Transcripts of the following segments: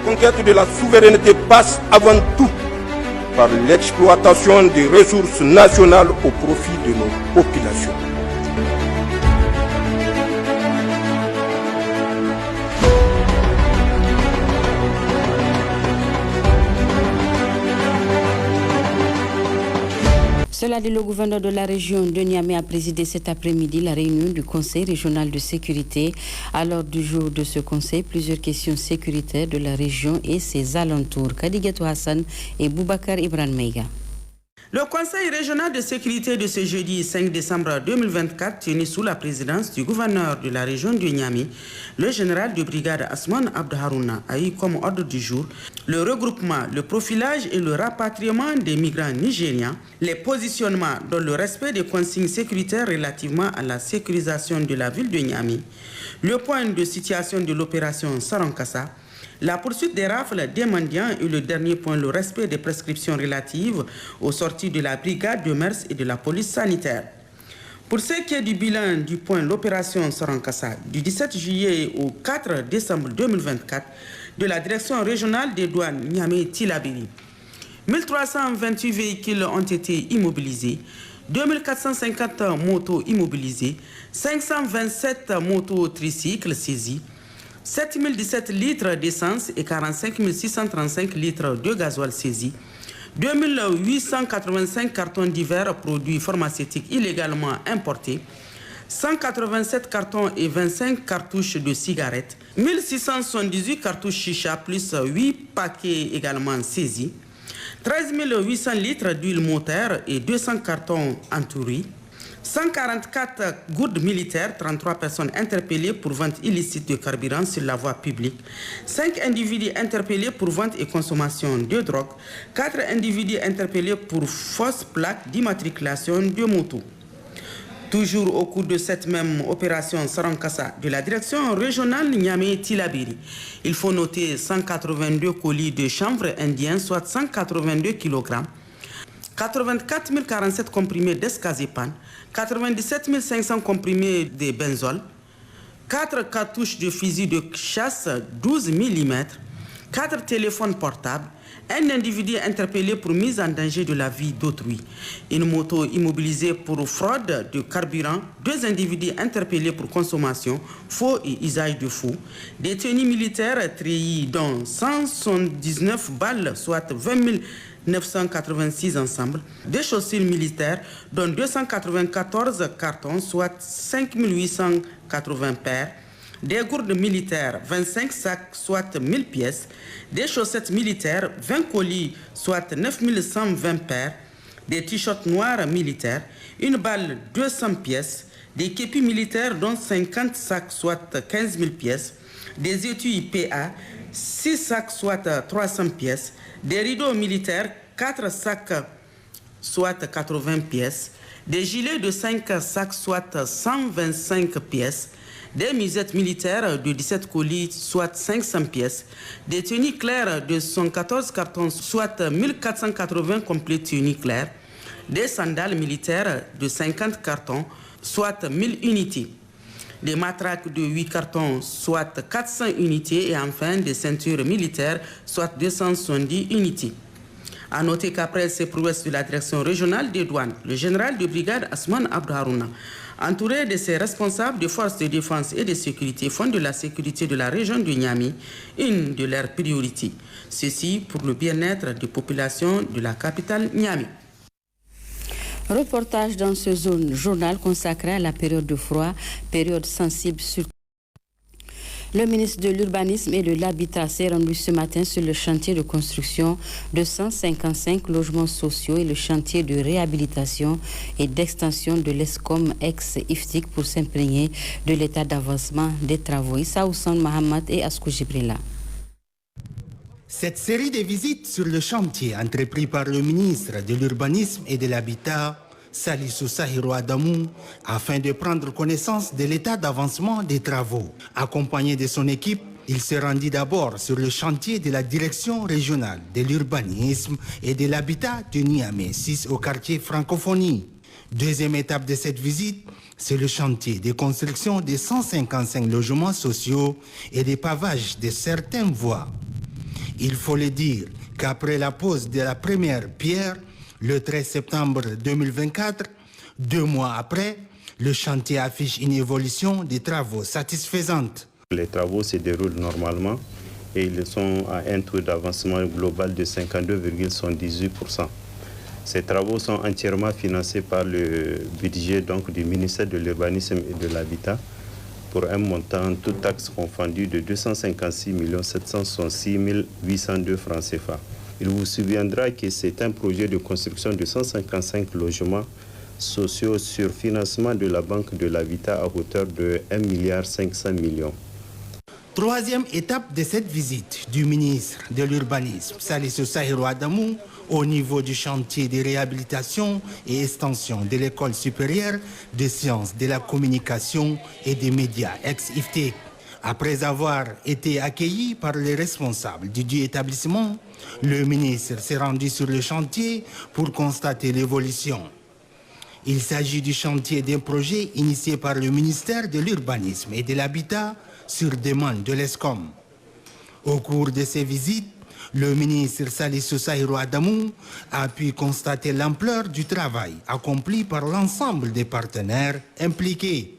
conquête de la souveraineté passe avant tout par l'exploitation des ressources nationales au profit de nos populations. Cela dit, le gouverneur de la région de Niamey a présidé cet après-midi la réunion du Conseil régional de sécurité. À l'ordre du jour de ce conseil, plusieurs questions sécuritaires de la région et ses alentours. Kadigatou Hassan et Boubacar Ibrahim Meiga. Le Conseil régional de sécurité de ce jeudi 5 décembre 2024, tenu sous la présidence du gouverneur de la région de Niamey, le général de brigade Asman Abdharouna, a eu comme ordre du jour le regroupement, le profilage et le rapatriement des migrants nigériens, les positionnements dans le respect des consignes sécuritaires relativement à la sécurisation de la ville de Niamey, le point de situation de l'opération Sarankassa, la poursuite des rafles des mendiants et le dernier point, le respect des prescriptions relatives aux sorties de la brigade de Mers et de la police sanitaire. Pour ce qui est du bilan du point l'opération Sarankassa du 17 juillet au 4 décembre 2024 de la direction régionale des douanes Niamey-Tilaberi, 1328 véhicules ont été immobilisés, 2450 motos immobilisées, 527 motos tricycles saisis, 7017 litres d'essence et 45 635 litres de gasoil saisis, 2885 cartons divers produits pharmaceutiques illégalement importés, 187 cartons et 25 cartouches de cigarettes, 1678 cartouches chicha plus 8 paquets également saisis, 13 800 litres d'huile moteur et 200 cartons entourés, 144 gourdes militaires, 33 personnes interpellées pour vente illicite de carburant sur la voie publique, 5 individus interpellés pour vente et consommation de drogue, 4 individus interpellés pour fausse plaque d'immatriculation de moto. Toujours au cours de cette même opération Sarankassa de la direction régionale Niamey-Tilaberi, il faut noter 182 colis de chanvre indien, soit 182 kg, 84 047 comprimés d'escazépane, 97 500 comprimés de benzol, 4 cartouches de fusil de chasse 12 mm, 4 téléphones portables, un individu interpellé pour mise en danger de la vie d'autrui, une moto immobilisée pour fraude de carburant, 2 individus interpellés pour consommation, faux et usage de faux, des tenues militaires treillis dont 179 balles, soit 20 986 ensembles, des chaussures militaires dont 294 cartons, soit 5 880 paires, des gourdes militaires, 25 sacs, soit 1000 pièces, des chaussettes militaires, 20 colis, soit 9120 paires, des t-shirts noirs militaires, une balle, 200 pièces, des képis militaires, dont 50 sacs, soit 15 000 pièces, des étuis PA, 6 sacs, soit 300 pièces, des rideaux militaires, 4 sacs, soit 80 pièces, des gilets de 5 sacs, soit 125 pièces, des musettes militaires de 17 colis, soit 500 pièces, des tenues claires de 114 cartons, soit 1480 complets tenues claires, des sandales militaires de 50 cartons, soit 1000 unités, des matraques de 8 cartons, soit 400 unités, et enfin des ceintures militaires, soit 270 unités. A noter qu'après ces prouesses de la direction régionale des douanes, le général de brigade Asman Abdharouna, entouré de ses responsables de forces de défense et de sécurité, font de la sécurité de la région de Niamey une de leurs priorités. Ceci pour le bien-être des populations de la capitale Niamey. Reportage dans ce journal consacré à la période de froid, période sensible sur. Le ministre de l'Urbanisme et de l'Habitat s'est rendu ce matin sur le chantier de construction de 155 logements sociaux et le chantier de réhabilitation et d'extension de l'ESCOM ex-IFTIC pour s'imprégner de l'état d'avancement des travaux. Issa Oussan Mahamad et Askou Jibrila. Cette série de visites sur le chantier entrepris par le ministre de l'Urbanisme et de l'Habitat, Salissou Sahiro Adamou, afin de prendre connaissance de l'état d'avancement des travaux. Accompagné de son équipe, il se rendit d'abord sur le chantier de la direction régionale de l'urbanisme et de l'habitat de Niamey 6 au quartier Francophonie. Deuxième étape de cette visite, c'est le chantier de construction de 155 logements sociaux et des pavages de certaines voies. Il faut le dire qu'après la pose de la première pierre, le 13 septembre 2024, 2 mois après, le chantier affiche une évolution des travaux satisfaisante. Les travaux se déroulent normalement et ils sont à un taux d'avancement global de 52,78%. Ces travaux sont entièrement financés par le budget du ministère de l'Urbanisme et de l'Habitat pour un montant, toutes taxes confondues, de 256 766 802 francs CFA. Il vous souviendra que c'est un projet de construction de 155 logements sociaux sur financement de la Banque de l'Habitat à hauteur de 1,5 milliard. Troisième étape de cette visite du ministre de l'Urbanisme, Salisu Sahiru Adamou, au niveau du chantier de réhabilitation et extension de l'École supérieure des sciences de la communication et des médias ex-IFTEC. Après avoir été accueilli par les responsables du établissement, le ministre s'est rendu sur le chantier pour constater l'évolution. Il s'agit du chantier d'un projet initié par le ministère de l'Urbanisme et de l'Habitat sur demande de l'ESCOM. Au cours de ces visites, le ministre Salisu Sahiru Adamou a pu constater l'ampleur du travail accompli par l'ensemble des partenaires impliqués.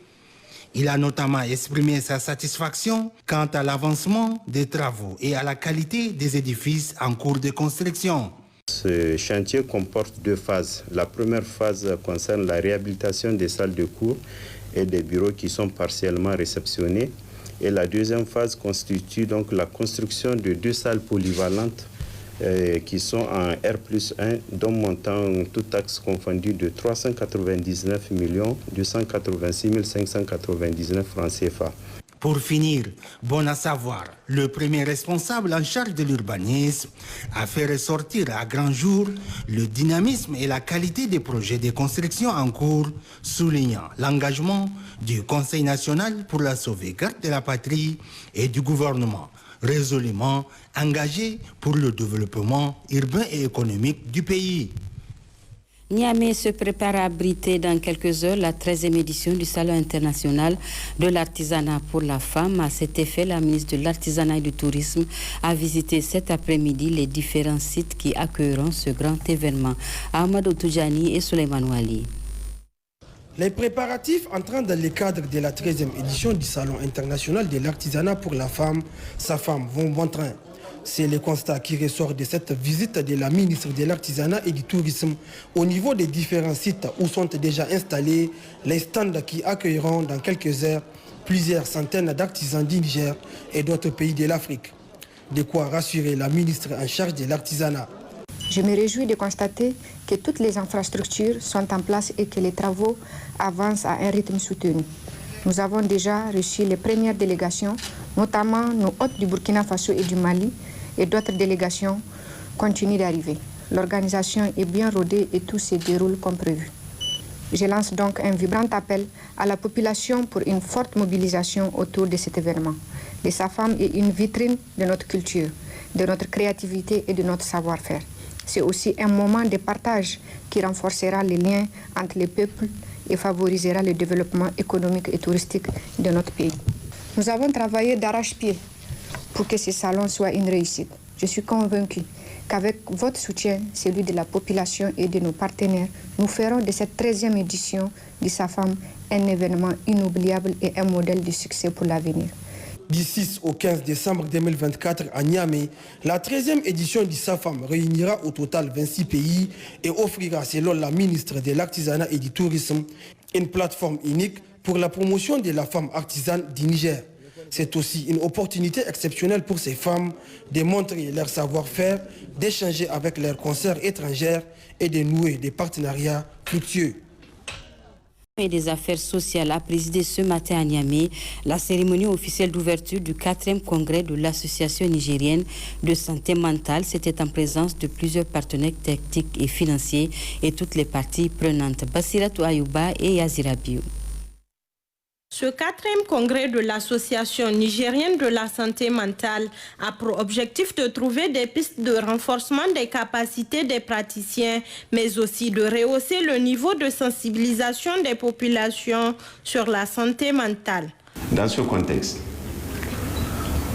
Il a notamment exprimé sa satisfaction quant à l'avancement des travaux et à la qualité des édifices en cours de construction. Ce chantier comporte 2 phases. La première phase concerne la réhabilitation des salles de cours et des bureaux qui sont partiellement réceptionnés. Et la deuxième phase constitue donc la construction de 2 salles polyvalentes qui sont en R+1, dont montant toute taxe confondue de 399 286 599 francs CFA. Pour finir, bon à savoir, le premier responsable en charge de l'urbanisme a fait ressortir à grand jour le dynamisme et la qualité des projets de construction en cours, soulignant l'engagement du Conseil national pour la sauvegarde de la patrie et du gouvernement, résolument engagé pour le développement urbain et économique du pays. Niamey se prépare à abriter dans quelques heures la 13e édition du Salon international de l'artisanat pour la femme. À cet effet, la ministre de l'Artisanat et du Tourisme a visité cet après-midi les différents sites qui accueilleront ce grand événement. Ahmadou Toujani et Souleymane Wali. Les préparatifs entrant dans le cadre de la 13e édition du Salon international de l'artisanat pour la femme, sa femme, vont bon train. C'est le constat qui ressort de cette visite de la ministre de l'Artisanat et du Tourisme au niveau des différents sites où sont déjà installés les stands qui accueilleront dans quelques heures plusieurs centaines d'artisans du Niger et d'autres pays de l'Afrique. De quoi rassurer la ministre en charge de l'artisanat. Je me réjouis de constater que toutes les infrastructures sont en place et que les travaux avancent à un rythme soutenu. Nous avons déjà reçu les premières délégations, notamment nos hôtes du Burkina Faso et du Mali, et d'autres délégations continuent d'arriver. L'organisation est bien rodée et tout se déroule comme prévu. Je lance donc un vibrant appel à la population pour une forte mobilisation autour de cet événement. Le SAFAM est une vitrine de notre culture, de notre créativité et de notre savoir-faire. C'est aussi un moment de partage qui renforcera les liens entre les peuples et favorisera le développement économique et touristique de notre pays. Nous avons travaillé d'arrache-pied pour que ce salon soit une réussite. Je suis convaincue qu'avec votre soutien, celui de la population et de nos partenaires, nous ferons de cette 13e édition du SAFAM un événement inoubliable et un modèle de succès pour l'avenir. Du 6 au 15 décembre 2024 à Niamey, la 13e édition du SAFAM réunira au total 26 pays et offrira, selon la ministre de l'Artisanat et du Tourisme, une plateforme unique pour la promotion de la femme artisane du Niger. C'est aussi une opportunité exceptionnelle pour ces femmes de montrer leur savoir-faire, d'échanger avec leurs consoeurs étrangères et de nouer des partenariats fructueux. Et des affaires sociales a présidé ce matin à Niamey la cérémonie officielle d'ouverture du 4e congrès de l'Association nigérienne de santé mentale. C'était en présence de plusieurs partenaires techniques et financiers et toutes les parties prenantes. Bassiratou Ayouba et Yazira Biou. Ce 4e congrès de l'Association nigérienne de la santé mentale a pour objectif de trouver des pistes de renforcement des capacités des praticiens, mais aussi de rehausser le niveau de sensibilisation des populations sur la santé mentale. Dans ce contexte,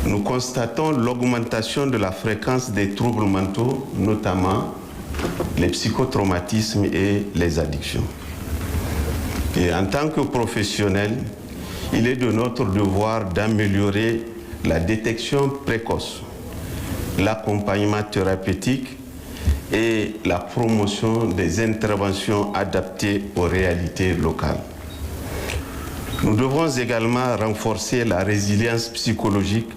nous constatons l'augmentation de la fréquence des troubles mentaux, notamment les psychotraumatismes et les addictions. Et en tant que professionnels, il est de notre devoir d'améliorer la détection précoce, l'accompagnement thérapeutique et la promotion des interventions adaptées aux réalités locales. Nous devons également renforcer la résilience psychologique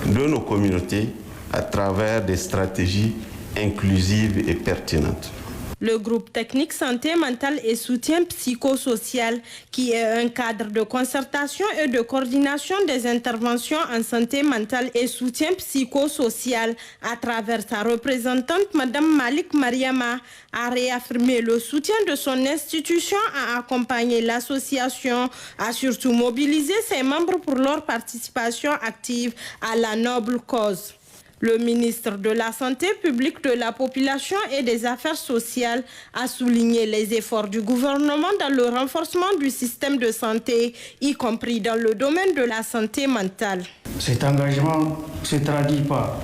de nos communautés à travers des stratégies inclusives et pertinentes. Le groupe technique santé mentale et soutien psychosocial, qui est un cadre de concertation et de coordination des interventions en santé mentale et soutien psychosocial, à travers sa représentante, Mme Malik Mariama, a réaffirmé le soutien de son institution à accompagner l'association, a surtout mobilisé ses membres pour leur participation active à la noble cause. Le ministre de la Santé publique, de la Population et des Affaires sociales a souligné les efforts du gouvernement dans le renforcement du système de santé, y compris dans le domaine de la santé mentale. Cet engagement se traduit par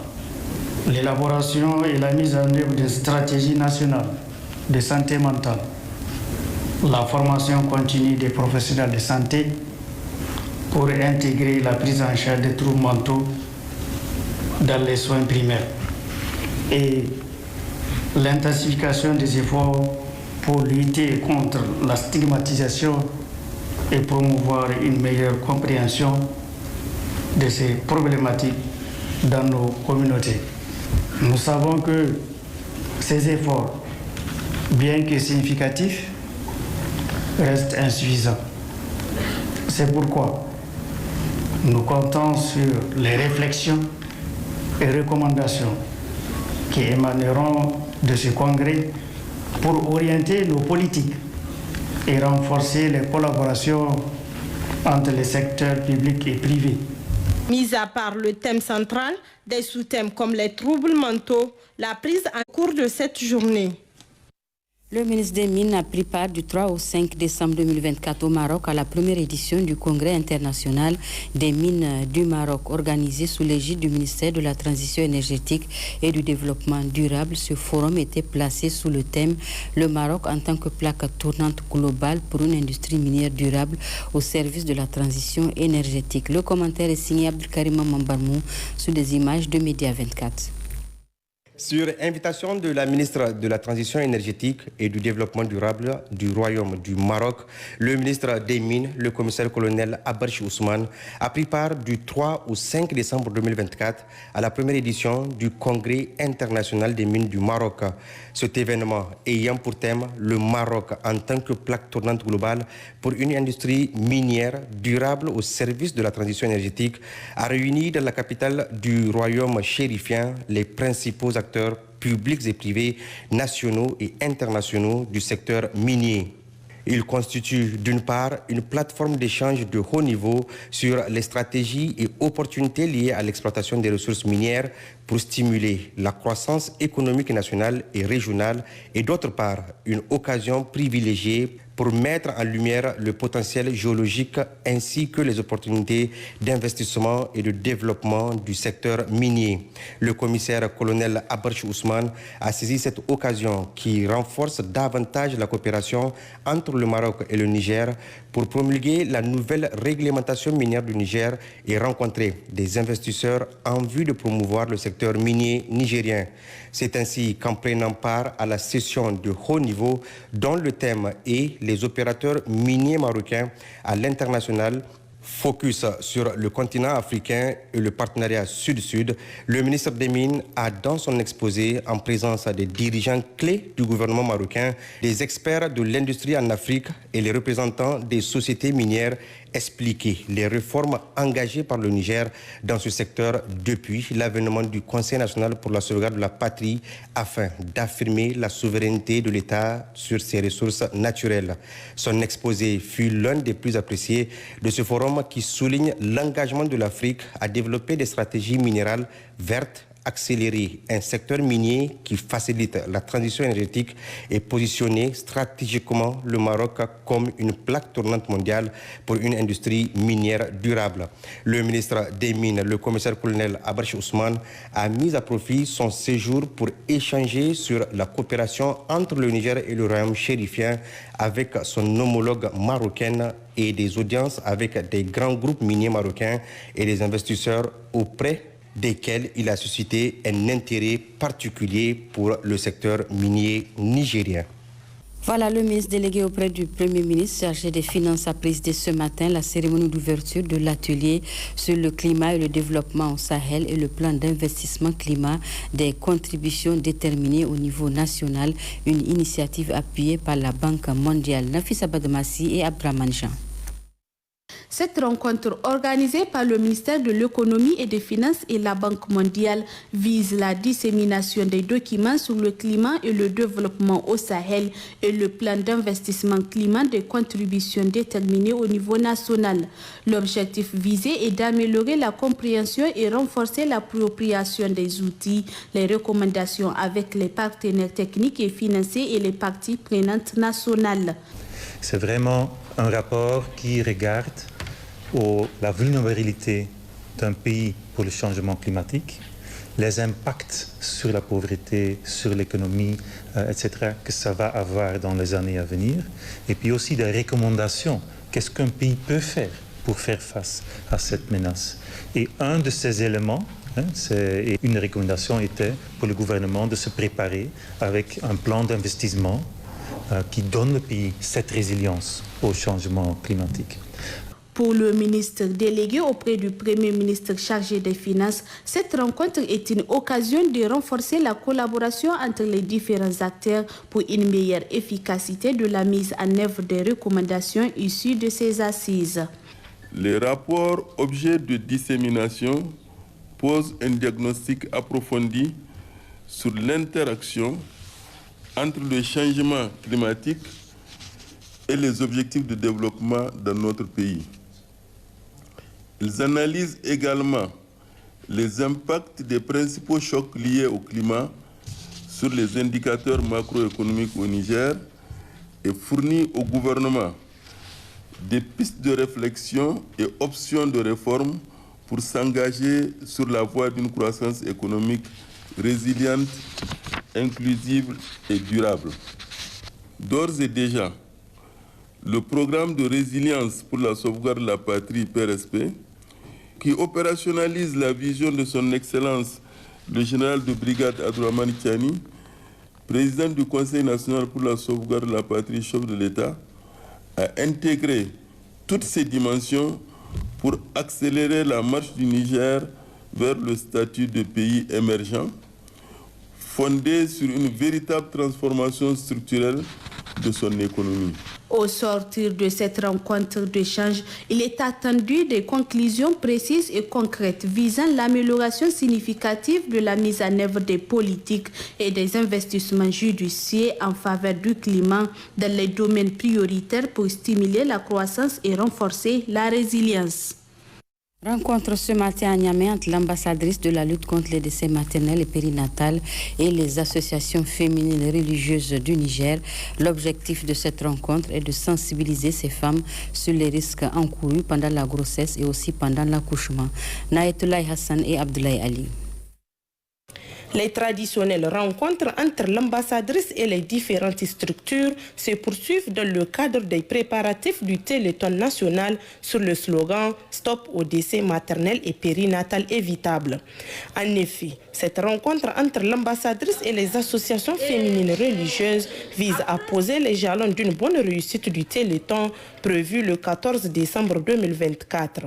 l'élaboration et la mise en œuvre d'une stratégie nationale de santé mentale, la formation continue des professionnels de santé pour intégrer la prise en charge des troubles mentaux dans les soins primaires et l'intensification des efforts pour lutter contre la stigmatisation et promouvoir une meilleure compréhension de ces problématiques dans nos communautés. Nous savons que ces efforts, bien que significatifs, restent insuffisants. C'est pourquoi nous comptons sur les réflexions et recommandations qui émaneront de ce congrès pour orienter nos politiques et renforcer les collaborations entre les secteurs publics et privés. Mis à part le thème central, des sous-thèmes comme les troubles mentaux, la prise en cours de cette journée. Le ministre des Mines a pris part du 3 au 5 décembre 2024 au Maroc à la première édition du Congrès international des mines du Maroc, organisé sous l'égide du ministère de la Transition énergétique et du Développement durable. Ce forum était placé sous le thème « Le Maroc en tant que plaque tournante globale pour une industrie minière durable au service de la transition énergétique ». Le commentaire est signé Abdelkarim Mambarmou sous des images de Média 24. Sur invitation de la ministre de la Transition énergétique et du Développement durable du Royaume du Maroc, le ministre des Mines, le commissaire-colonel Abarchi Ousmane, a pris part du 3 au 5 décembre 2024 à la première édition du Congrès international des mines du Maroc. Cet événement ayant pour thème le Maroc en tant que plaque tournante globale pour une industrie minière durable au service de la transition énergétique a réuni dans la capitale du Royaume chérifien les principaux acteurs publics et privés, nationaux et internationaux du secteur minier. Il constitue d'une part une plateforme d'échange de haut niveau sur les stratégies et opportunités liées à l'exploitation des ressources minières pour stimuler la croissance économique nationale et régionale et d'autre part une occasion privilégiée pour mettre en lumière le potentiel géologique ainsi que les opportunités d'investissement et de développement du secteur minier. Le commissaire-colonel Abarchi Ousmane a saisi cette occasion qui renforce davantage la coopération entre le Maroc et le Niger pour promulguer la nouvelle réglementation minière du Niger et rencontrer des investisseurs en vue de promouvoir le secteur minier nigérien. C'est ainsi qu'en prenant part à la session de haut niveau dont le thème est les opérateurs miniers marocains à l'international, focus sur le continent africain et le partenariat sud-sud, le ministre des Mines a dans son exposé, en présence des dirigeants clés du gouvernement marocain, des experts de l'industrie en Afrique et les représentants des sociétés minières, expliqué les réformes engagées par le Niger dans ce secteur depuis l'avènement du Conseil national pour la sauvegarde de la patrie afin d'affirmer la souveraineté de l'État sur ses ressources naturelles. Son exposé fut l'un des plus appréciés de ce forum qui souligne l'engagement de l'Afrique à développer des stratégies minérales vertes, accélérer un secteur minier qui facilite la transition énergétique et positionner stratégiquement le Maroc comme une plaque tournante mondiale pour une industrie minière durable. Le ministre des Mines, le commissaire-colonel Abarchi Ousmane, a mis à profit son séjour pour échanger sur la coopération entre le Niger et le royaume chérifien avec son homologue marocaine et des audiences avec des grands groupes miniers marocains et des investisseurs auprès desquels il a suscité un intérêt particulier pour le secteur minier nigérien. Voilà, le ministre délégué auprès du Premier ministre chargé des Finances a présidé ce matin la cérémonie d'ouverture de l'atelier sur le climat et le développement au Sahel et le plan d'investissement climat des contributions déterminées au niveau national, une initiative appuyée par la Banque mondiale. Nafisa Badmassi et Abraham Jean. Cette rencontre organisée par le ministère de l'Économie et des Finances et la Banque mondiale vise la dissémination des documents sur le climat et le développement au Sahel et le plan d'investissement climat des contributions déterminées au niveau national. L'objectif visé est d'améliorer la compréhension et renforcer l'appropriation des outils, les recommandations avec les partenaires techniques et financiers et les parties prenantes nationales. C'est vraiment un rapport qui regarde la vulnérabilité d'un pays pour le changement climatique, les impacts sur la pauvreté, sur l'économie, etc., que ça va avoir dans les années à venir, et puis aussi des recommandations. Qu'est-ce qu'un pays peut faire pour faire face à cette menace? Et un de ces éléments, une recommandation était pour le gouvernement de se préparer avec un plan d'investissement qui donne au pays cette résilience au changement climatique. Pour le ministre délégué auprès du Premier ministre chargé des Finances, cette rencontre est une occasion de renforcer la collaboration entre les différents acteurs pour une meilleure efficacité de la mise en œuvre des recommandations issues de ces assises. Les rapports objets de dissémination posent un diagnostic approfondi sur l'interaction entre le changement climatique et les objectifs de développement dans notre pays. Ils analysent également les impacts des principaux chocs liés au climat sur les indicateurs macroéconomiques au Niger et fournissent au gouvernement des pistes de réflexion et options de réforme pour s'engager sur la voie d'une croissance économique résiliente, inclusive et durable. D'ores et déjà, le programme de résilience pour la sauvegarde de la patrie PRSP, qui opérationnalise la vision de son Excellence le général de brigade Abdourahmane Tiani, président du Conseil national pour la sauvegarde de la patrie, chef de l'État, a intégré toutes ces dimensions pour accélérer la marche du Niger vers le statut de pays émergent, fondé sur une véritable transformation structurelle de son économie. Au sortir de cette rencontre d'échange, il est attendu des conclusions précises et concrètes visant l'amélioration significative de la mise en œuvre des politiques et des investissements judiciaires en faveur du climat dans les domaines prioritaires pour stimuler la croissance et renforcer la résilience. Rencontre ce matin à Niamey entre l'ambassadrice de la lutte contre les décès maternels et périnatales et les associations féminines religieuses du Niger. L'objectif de cette rencontre est de sensibiliser ces femmes sur les risques encourus pendant la grossesse et aussi pendant l'accouchement. Naïtoulaye Hassan et Abdoulaye Ali. Les traditionnelles rencontres entre l'ambassadrice et les différentes structures se poursuivent dans le cadre des préparatifs du Téléthon national sur le slogan « Stop au décès maternel et périnatal évitable ». En effet, cette rencontre entre l'ambassadrice et les associations féminines religieuses vise à poser les jalons d'une bonne réussite du Téléthon prévu le 14 décembre 2024.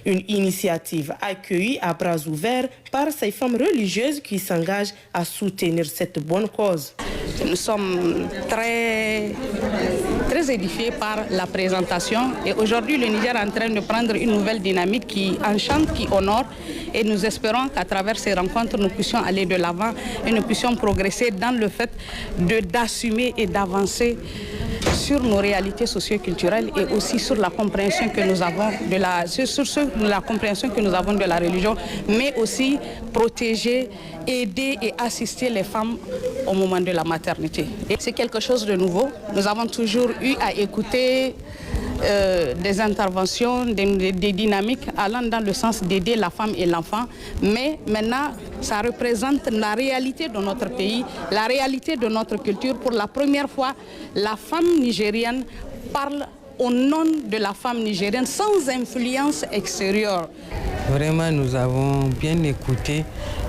Une initiative accueillie à bras ouverts par ces femmes religieuses qui s'engagent à soutenir cette bonne cause. Nous sommes très édifiés par la présentation et aujourd'hui le Niger est en train de prendre une nouvelle dynamique qui enchante, qui honore et nous espérons qu'à travers ces rencontres nous puissions aller de l'avant et nous puissions progresser dans le fait d'assumer et d'avancer sur nos réalités socioculturelles et aussi sur la compréhension que nous avons de la religion, mais aussi protéger, aider et assister les femmes au moment de la maternité. Et c'est quelque chose de nouveau. Nous avons toujours eu à écouter des interventions, des dynamiques allant dans le sens d'aider la femme et l'enfant. Mais maintenant, ça représente la réalité de notre pays, la réalité de notre culture. Pour la première fois, la femme nigérienne parle au nom de la femme nigérienne sans influence extérieure. Vraiment, nous avons bien écouté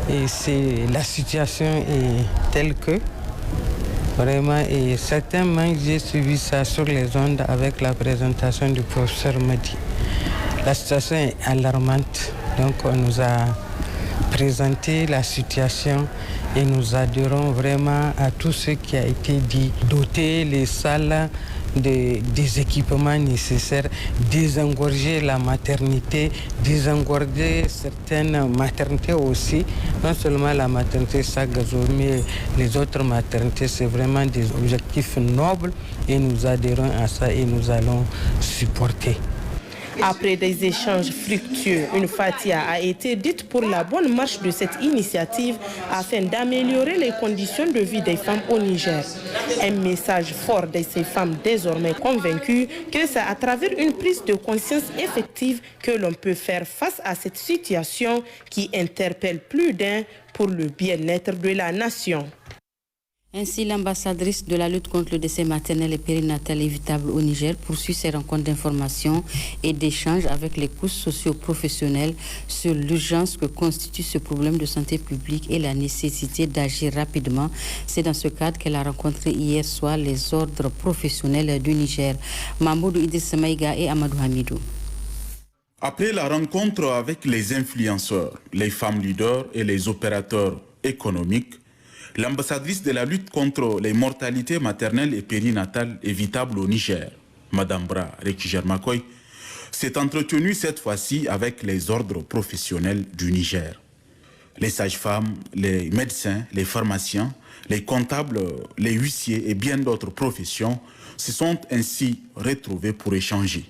et la situation est telle que vraiment, et certainement j'ai suivi ça sur les ondes avec la présentation du professeur Madi. La situation est alarmante, donc on nous a présenté la situation et nous adhérons vraiment à tout ce qui a été dit. Doter les salles des équipements nécessaires, désengorger la maternité, désengorger certaines maternités aussi, non seulement la maternité Sagazo, mais les autres maternités, c'est vraiment des objectifs nobles et nous adhérons à ça et nous allons supporter. Après des échanges fructueux, une fatia a été dite pour la bonne marche de cette initiative afin d'améliorer les conditions de vie des femmes au Niger. Un message fort de ces femmes désormais convaincues que c'est à travers une prise de conscience effective que l'on peut faire face à cette situation qui interpelle plus d'un pour le bien-être de la nation. Ainsi, l'ambassadrice de la lutte contre le décès maternel et périnatal évitable au Niger poursuit ses rencontres d'information et d'échange avec les couches socio-professionnelles sur l'urgence que constitue ce problème de santé publique et la nécessité d'agir rapidement. C'est dans ce cadre qu'elle a rencontré hier soir les ordres professionnels du Niger, Mamoudou Idriss Maïga et Amadou Hamidou. Après la rencontre avec les influenceurs, les femmes leaders et les opérateurs économiques, l'ambassadrice de la lutte contre les mortalités maternelles et périnatales évitables au Niger, Madame Bra Rekijermakoy, s'est entretenue cette fois-ci avec les ordres professionnels du Niger. Les sages-femmes, les médecins, les pharmaciens, les comptables, les huissiers et bien d'autres professions se sont ainsi retrouvés pour échanger.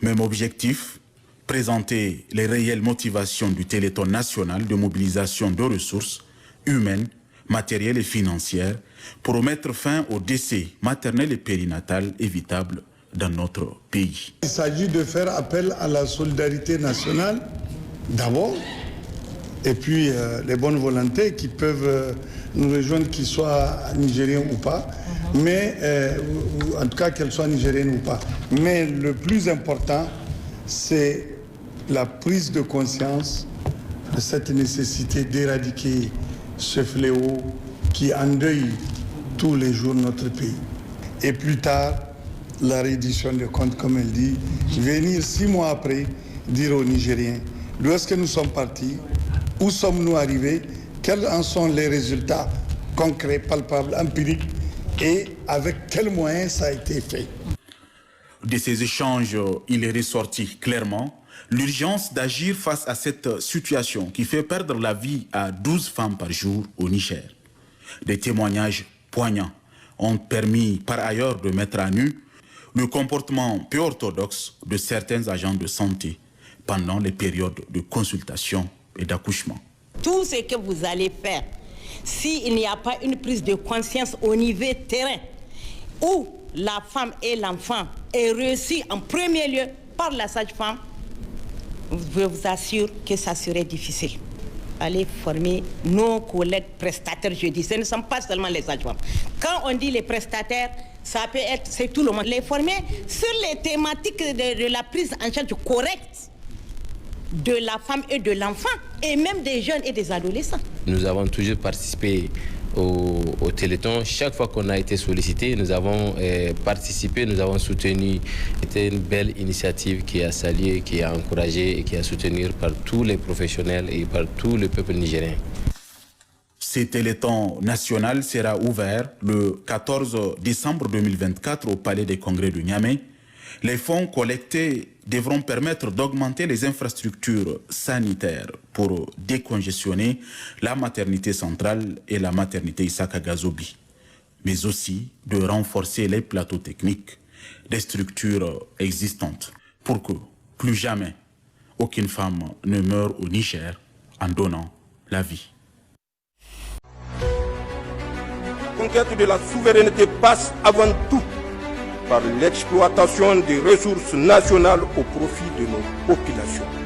Même objectif, présenter les réelles motivations du Téléthon national de mobilisation de ressources humaines, matérielles et financières pour mettre fin au décès maternel et périnatal évitable dans notre pays. Il s'agit de faire appel à la solidarité nationale d'abord, et puis les bonnes volontés qui peuvent nous rejoindre, qu'ils soient nigériens ou pas, mais en tout cas qu'elles soient nigériennes ou pas. Mais le plus important, c'est la prise de conscience de cette nécessité d'éradiquer ce fléau qui endeuille tous les jours notre pays. Et plus tard, la reddition de comptes, comme elle dit, venir 6 mois après, dire aux Nigériens d'où est-ce que nous sommes partis, où sommes-nous arrivés, quels en sont les résultats concrets, palpables, empiriques et avec quels moyens ça a été fait. De ces échanges, il est ressorti clairement l'urgence d'agir face à cette situation qui fait perdre la vie à 12 femmes par jour au Niger. Des témoignages poignants ont permis par ailleurs de mettre à nu le comportement peu orthodoxe de certains agents de santé pendant les périodes de consultation et d'accouchement. Tout ce que vous allez faire, s'il n'y a pas une prise de conscience au niveau terrain, où la femme et l'enfant est reçu en premier lieu par la sage-femme, je vous assure que ça serait difficile. Allez former nos collègues prestataires, je dis, ce ne sont pas seulement les sages-femmes. Quand on dit les prestataires, ça peut être, c'est tout le monde. Les former sur les thématiques de la prise en charge correcte de la femme et de l'enfant, et même des jeunes et des adolescents. Nous avons toujours participé au Téléthon. Chaque fois qu'on a été sollicité, nous avons participé, nous avons soutenu. C'était une belle initiative qui a salué, qui a encouragé et qui a soutenu par tous les professionnels et par tout le peuple nigérien. Ce Téléthon national sera ouvert le 14 décembre 2024 au Palais des Congrès de Niamey. Les fonds collectés devront permettre d'augmenter les infrastructures sanitaires pour décongestionner la maternité centrale et la maternité Isaka Gazobi. mais aussi de renforcer les plateaux techniques des structures existantes pour que plus jamais aucune femme ne meure au Niger en donnant la vie. La conquête de la souveraineté passe avant tout par l'exploitation des ressources nationales au profit de nos populations.